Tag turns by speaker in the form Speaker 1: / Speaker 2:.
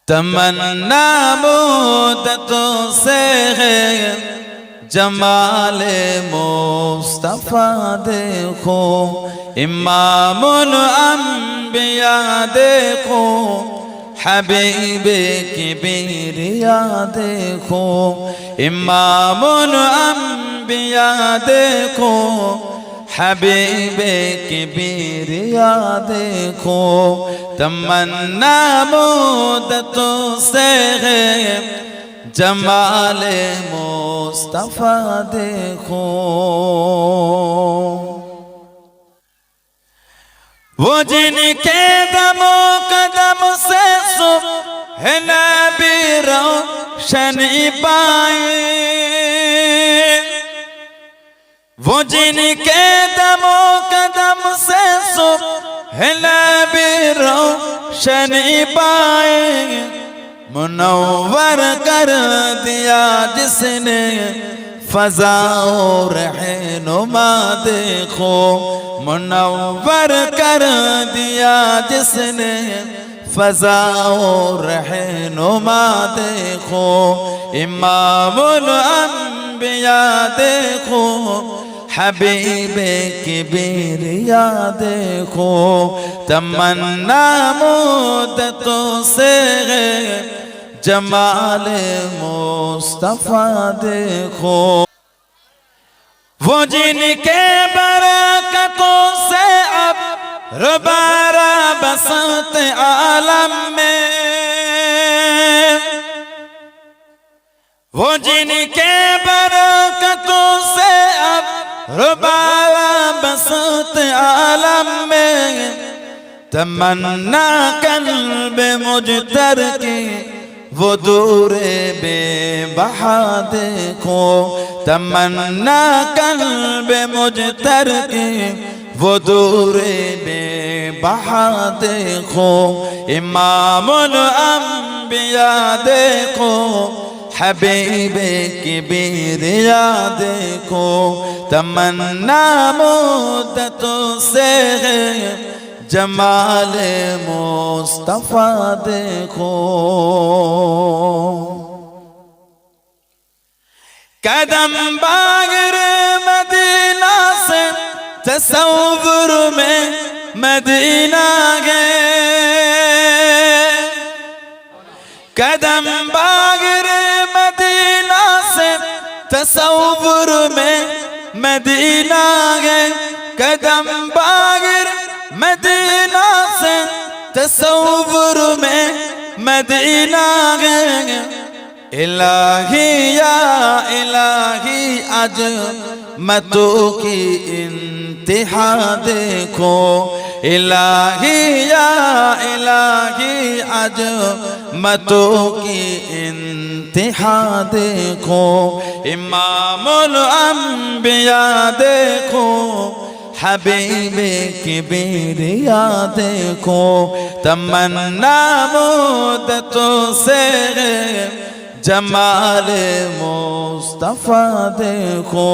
Speaker 1: تمنا مدتوں سے ہے جمال مصطفیٰ دیکھو، امام الانبیاء دیکھو، حبیب کبریاء دیکھو، امام الانبیاء دیکھو، حبیب کبریاء دیکھو، تمنا مدتوں سے ہے جمال مصطفیٰ دیکھو۔ وہ جن کے دم و قدم سے صبح نبی روشنی پائے، وہ جن کے دم و قدم سے صبح نبی روشنی پائے، منور کر دیا جس نے فضا و رہنما دیکھو، منور کر دیا جس نے فضا و رہنما دیکھو، امام الانبیاء دیکھو، حبیب کبریاء دیکھو، تمنا مدتوں سے ہے جمال مصطفیٰ دیکھو۔ وہ جن کے برکتوں سے اب روبارہ بسط عالم میں، وہ جن کے برکتوں سے اب روبارہ بسط عالم میں، تمنا قلب مجتر کی وہ دور بے بہا دیکھو، تمنا قلب مجتر کی وہ دور بے بہا دیکھو، امام الانبیاء دیکھو، حبیب کبریاء دیکھو، تمنا مدتوں سے ہے جمال مصطفیٰ دیکھو۔ قدم باغر مدینہ سے تصور میں مدینہ گئے، قدم باغر مدینہ سے تصور میں مدینہ گئے، قدم باغر مدینہ سے تصور میں مدینہ گئے، الہی یا الہی عظمتوں کی انتہا دیکھو، الہی یا الہی عظمتوں کی انتہا دیکھو، امام الانبیاء دیکھو، حبیب کبریاء دیکھو، تمنا مدتوں سے جمال مصطفیٰ دیکھو۔